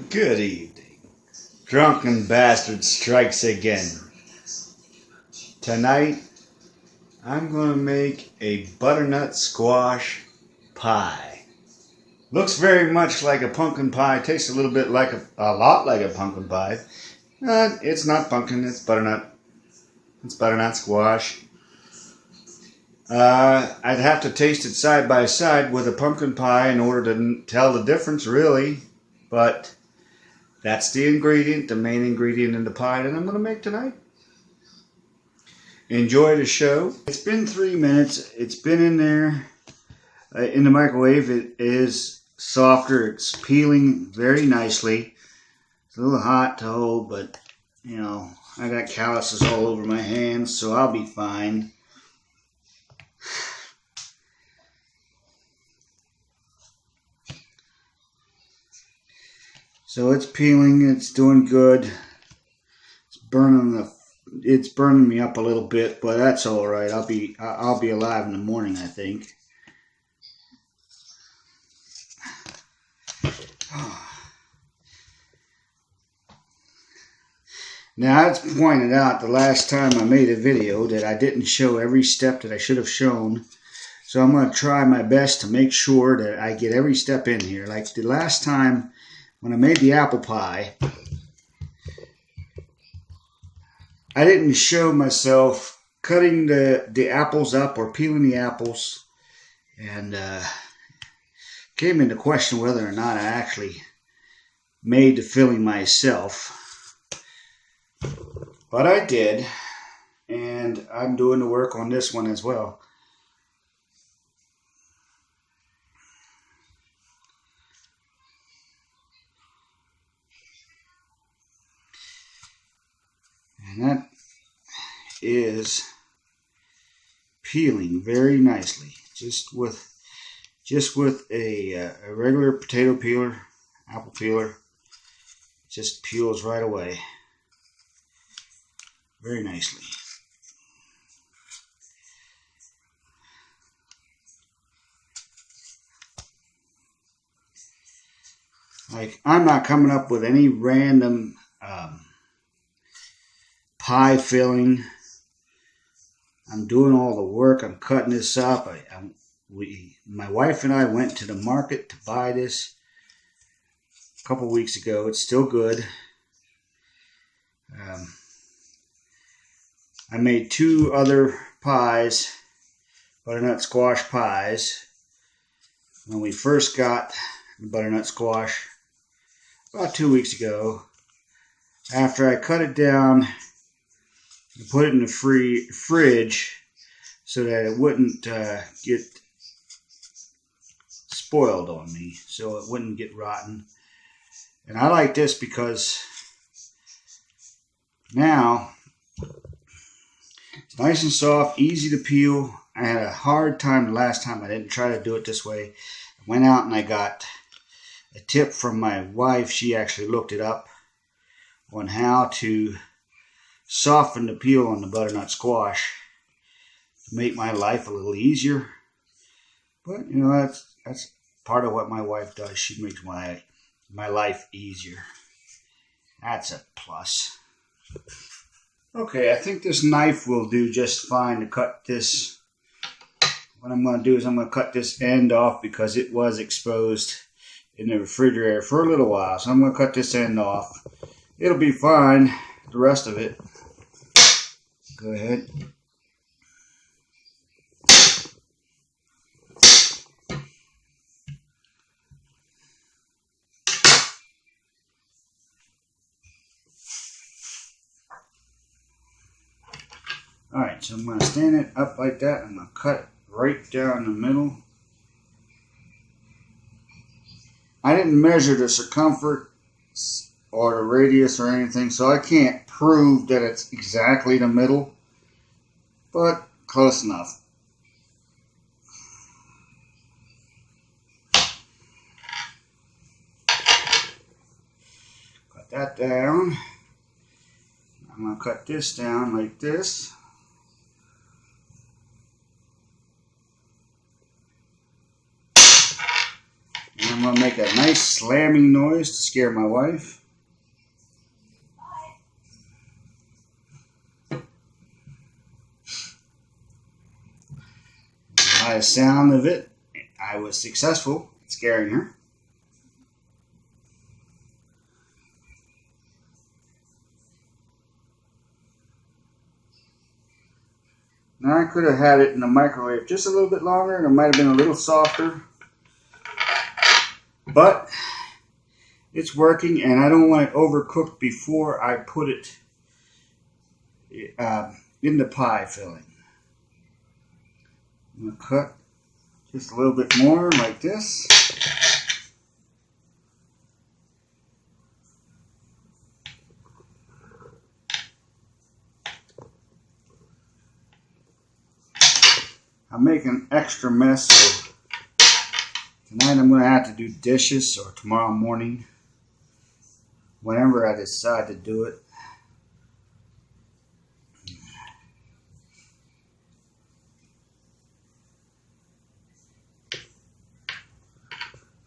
Good evening. Drunken bastard strikes again. Tonight, I'm going to make a butternut squash pie. Looks very much like a pumpkin pie. Tastes a little bit like a lot like a pumpkin pie. It's not pumpkin, it's butternut. It's butternut squash. I'd have to taste it side by side with a pumpkin pie in order to tell the difference, really. But that's the ingredient, the main ingredient in the pie that I'm going to make tonight. Enjoy the show. It's been 3 minutes. It's been in there in the microwave. It is softer. It's peeling very nicely. It's a little hot to hold, but you know, I got calluses all over my hands, so I'll be fine. So it's peeling, it's doing good. It's burning me up a little bit, but that's all right. I'll be alive in the morning, I think. Now, it's pointed out the last time I made a video that I didn't show every step that I should have shown. So I'm going to try my best to make sure that I get every step in here. Like the last time when I made the apple pie, I didn't show myself cutting the apples up or peeling the apples, and came into question whether or not I actually made the filling myself. But I did, and I'm doing the work on this one as well. And that is peeling very nicely, just with a regular potato peeler, apple peeler. It just peels right away, very nicely. Like, I'm not coming up with any random pie filling. I'm doing all the work. I'm cutting this up. My wife and I went to the market to buy this a couple weeks ago. It's still good. I made 2 other pies, butternut squash pies, when we first got the butternut squash about 2 weeks ago. After I cut it down and put it in the fridge so that it wouldn't get spoiled on me, so it wouldn't get rotten. And I like this because now it's nice and soft, easy to peel. I had a hard time the last time. I didn't try to do it this way. I went out and I got a tip from my wife. She actually looked it up on how to soften the peel on the butternut squash to make my life a little easier. But you know, that's part of what my wife does. She makes my life easier. That's a plus. Okay, I think this knife will do just fine to cut this. What I'm going to do is I'm going to cut this end off because it was exposed in the refrigerator for a little while. So I'm going to cut this end off. It'll be fine. The rest of it, go ahead. Alright, so I'm going to stand it up like that. I'm going to cut it right down the middle. I didn't measure the circumference or the radius or anything, so I can't prove that it's exactly the middle, but close enough. Cut that down. I'm going to cut this down like this. And I'm going to make make a nice slamming noise to scare my wife. By the sound of it, I was successful in scaring her. Now I could have had it in the microwave just a little bit longer and it might have been a little softer. But it's working and I don't want it overcooked before I put it in the pie filling. I'm going to cut just a little bit more like this. I'm making an extra mess, so tonight I'm going to have to do dishes, or tomorrow morning, whenever I decide to do it.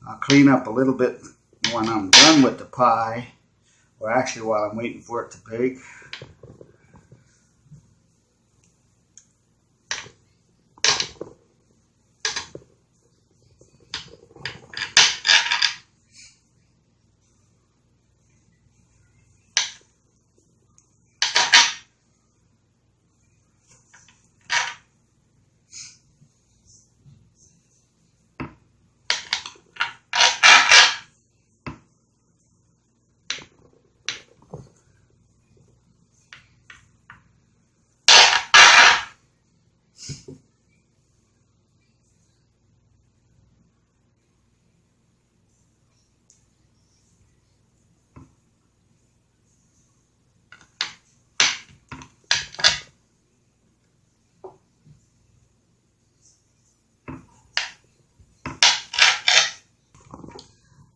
I'll clean up a little bit when I'm done with the pie, or actually while I'm waiting for it to bake.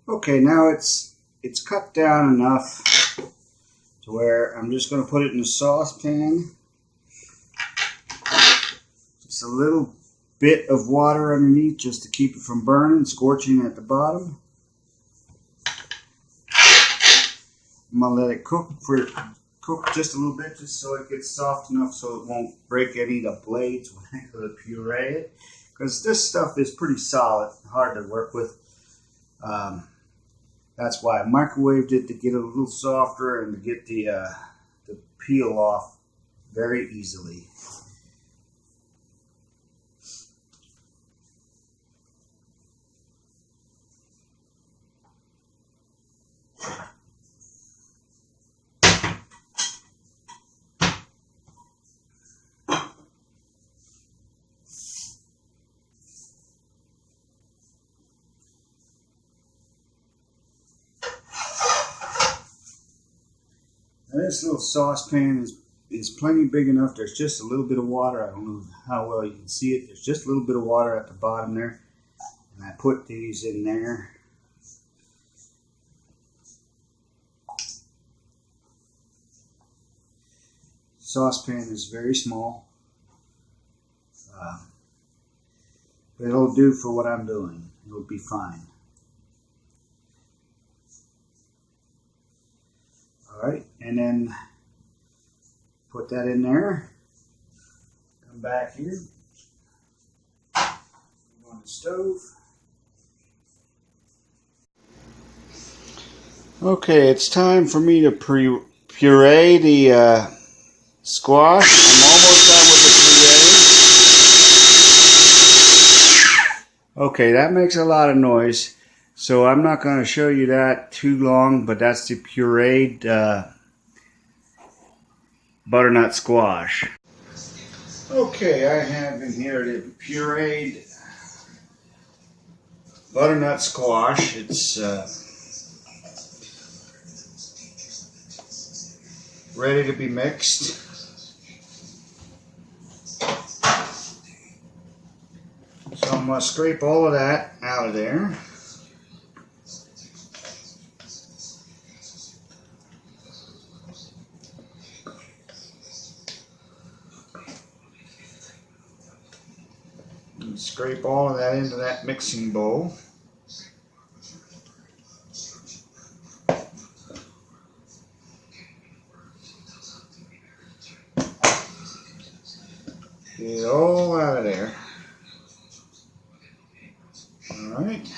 Okay, now it's cut down enough to where I'm just going to put it in a saucepan. Just a little bit of water underneath just to keep it from burning, scorching at the bottom. I'm going to let it cook just a little bit, just so it gets soft enough so it won't break any of the blades when I go to puree it. Because this stuff is pretty solid, hard to work with. That's why I microwaved it, to get it a little softer and to get the peel off very easily. Now this little saucepan is plenty big enough. There's just a little bit of water. I don't know how well you can see it. There's just a little bit of water at the bottom there. And I put these in there. Saucepan is very small. But it'll do for what I'm doing. It'll be fine. Alright, and then put that in there. Come back here. On the stove. Okay, it's time for me to puree the squash. I'm almost done with the puree. Okay, that makes a lot of noise. So I'm not going to show you that too long, but that's the pureed butternut squash. Okay, I have in here the pureed butternut squash. It's ready to be mixed. So I'm going to scrape all of that out of there. And scrape all of that into that mixing bowl. Get it all out of there. Alright.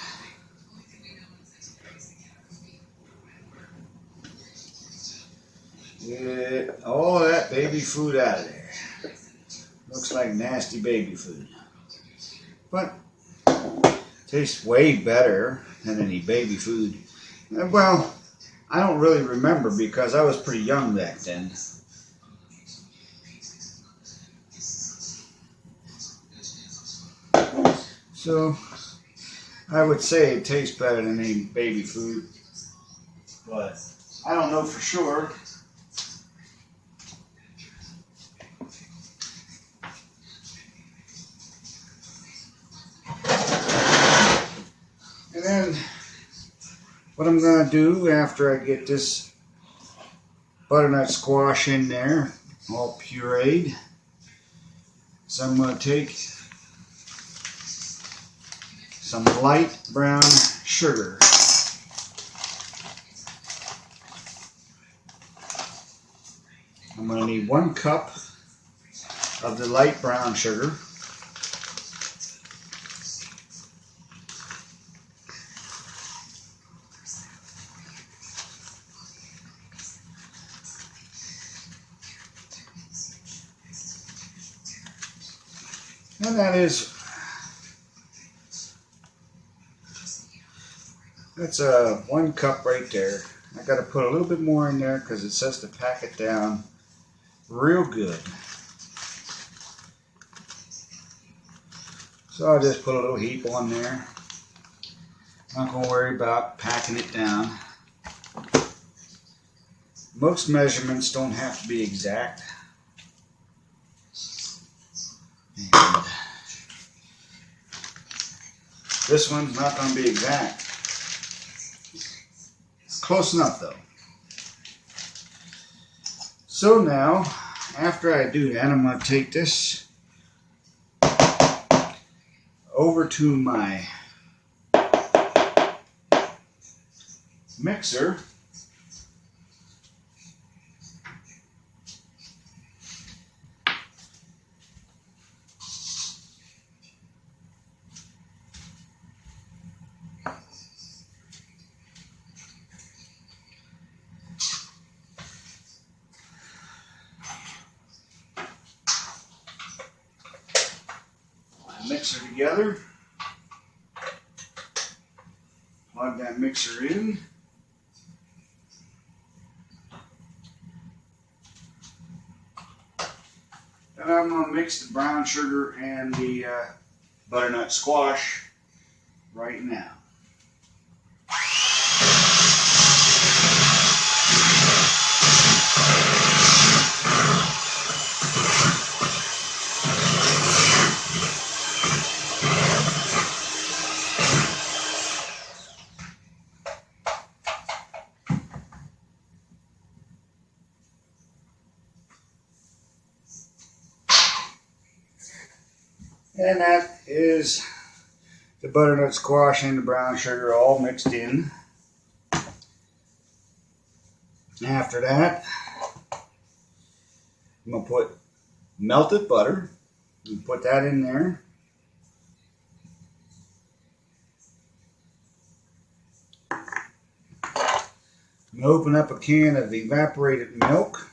Get all of that baby food out of there. Looks like nasty baby food. But tastes way better than any baby food. Well, I don't really remember because I was pretty young back then. So I would say it tastes better than any baby food, but I don't know for sure. And then what I'm going to do after I get this butternut squash in there, all pureed, is I'm going to take some light brown sugar. I'm going to need 1 cup of the light brown sugar. And that's 1 cup right there. I got to put a little bit more in there because it says to pack it down real good. So I'll just put a little heap on there. Not going to worry about packing it down. Most measurements don't have to be exact. And this one's not going to be exact. It's close enough though. So now, after I do that, I'm going to take this over to my mixer. Mixer together, plug that mixer in, and I'm going to mix the brown sugar and the butternut squash right now. And that is the butternut squash and the brown sugar all mixed in. After that, I'm going to put melted butter. And put that in there. I'm going to open up a can of evaporated milk.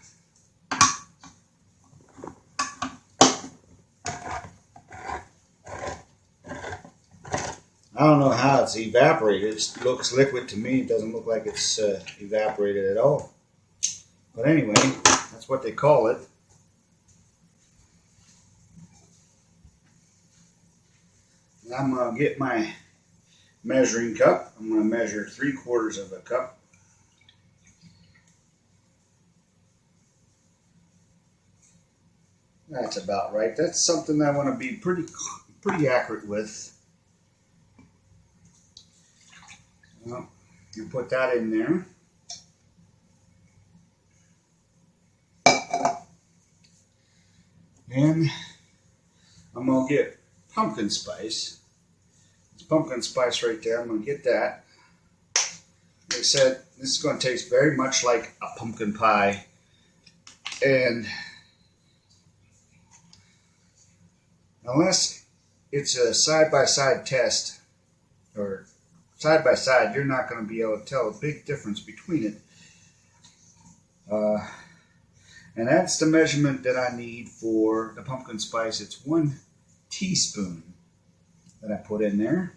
I don't know how it's evaporated. It looks liquid to me. It doesn't look like it's evaporated at all. But anyway, that's what they call it. And I'm going to get my measuring cup. I'm going to measure 3/4 of a cup. That's about right. That's something I want to be pretty accurate with. Well, you put that in there. And I'm going to get pumpkin spice. It's pumpkin spice right there. I'm going to get that. Like I said, this is going to taste very much like a pumpkin pie. And Unless it's a side-by-side test, or side-by-side, you're not going to be able to tell a big difference between it. And that's the measurement that I need for the pumpkin spice. It's 1 teaspoon that I put in there.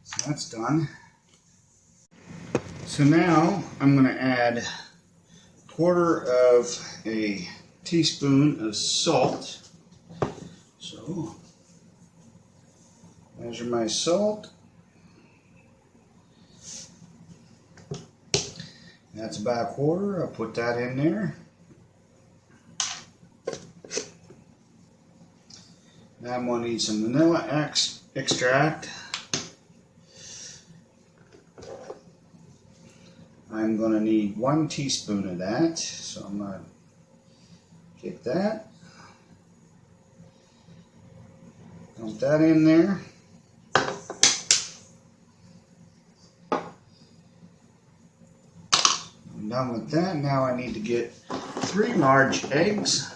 So that's done. So now I'm going to add 1/4 of a teaspoon of salt. So measure my salt. That's about 1/4. I'll put that in there. Now I'm going to need some vanilla extract. I'm going to need 1 teaspoon of that, so I'm going to get that. Dump that in there. I'm done with that. Now I need to get 3 large eggs.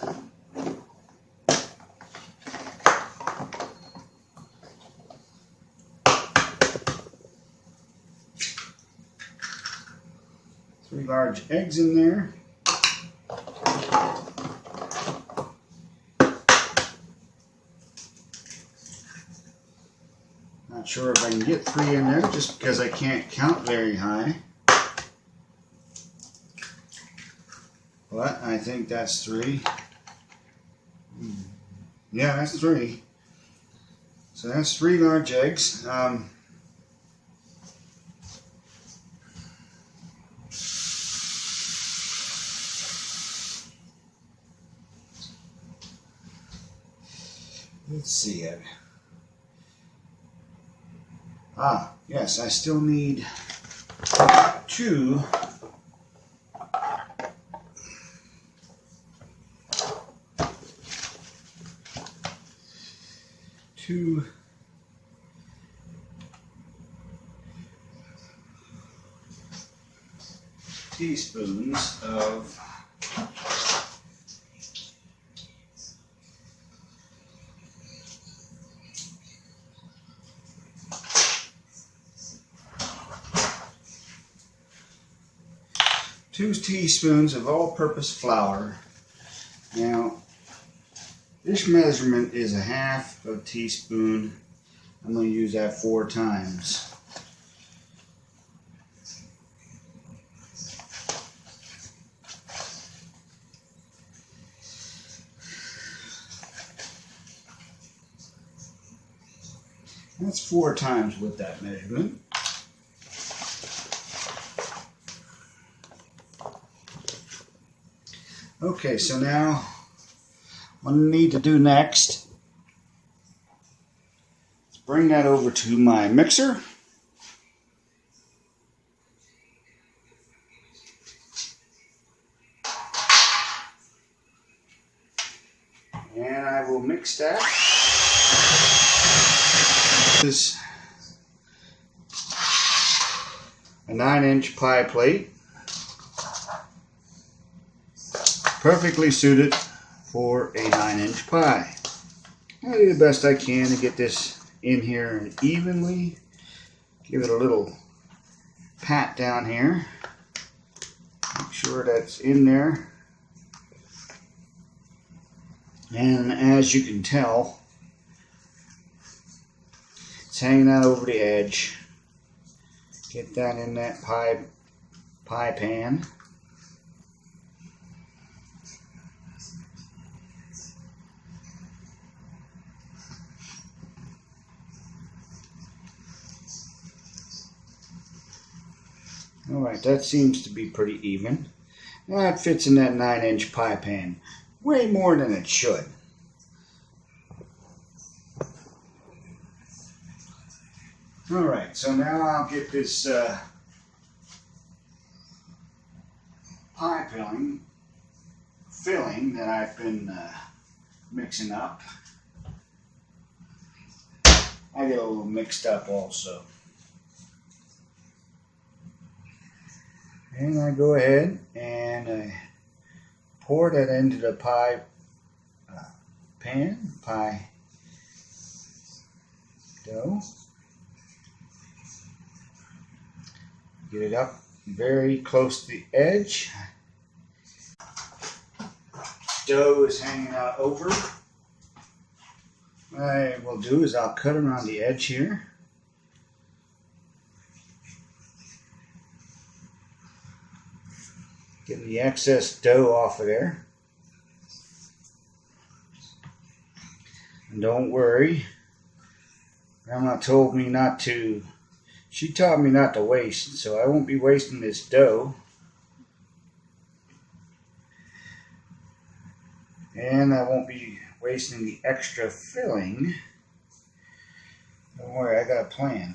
Three large eggs in there. Not sure if I can get 3 in there just because I can't count very high. But I think that's 3. Yeah, that's 3. So that's 3 large eggs. Let's see. Yes, I still need 2 teaspoons of all-purpose flour. Now, this measurement is 1/2 teaspoon. I'm going to use that 4 times. That's 4 times with that measurement. Okay, so now what I need to do next is bring that over to my mixer. And I will mix that. This is a 9-inch pie plate. Perfectly suited for a 9-inch pie. I'll do the best I can to get this in here and evenly. Give it a little pat down here. Make sure that's in there. And as you can tell, it's hanging out over the edge. Get that in that pie pan. Alright, that seems to be pretty even. That fits in that 9-inch pie pan. Way more than it should. Alright, so now I'll get this pie filling that I've been mixing up. I get a little mixed up also. And I go ahead and I pour that into the pie dough. Get it up very close to the edge. Dough is hanging out over. What I will do is I'll cut around the edge here. Get the excess dough off of there. And don't worry, Grandma told me not to, she taught me not to waste, so I won't be wasting this dough. And I won't be wasting the extra filling. Don't worry, I got a plan.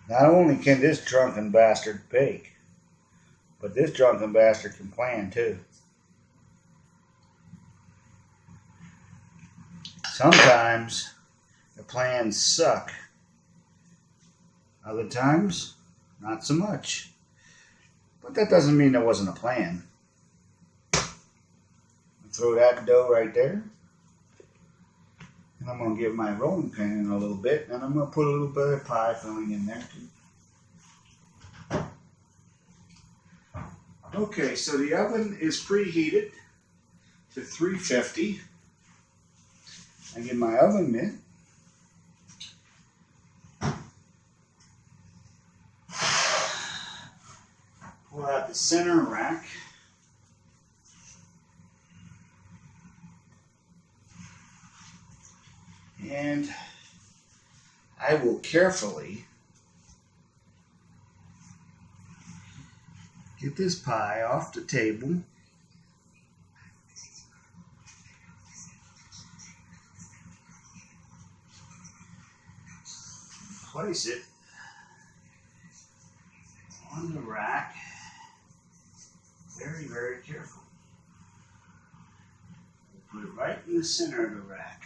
Not only can this drunken bastard bake, but this drunken bastard can plan too. Sometimes the plans suck. Other times, not so much. But that doesn't mean there wasn't a plan. Throw that dough right there. And I'm going to give my rolling pin in a little bit, and I'm going to put a little bit of pie filling in there too. Okay, so the oven is preheated to 350. I get my oven mitt. Pull out the center rack. And I will carefully get this pie off the table. Place it on the rack very, very carefully. Put it right in the center of the rack.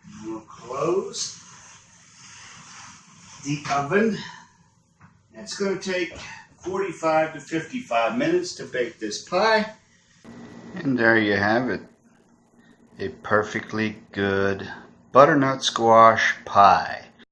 And we'll close the oven. It's going to take 45 to 55 minutes to bake this pie. And there you have it. A perfectly good butternut squash pie.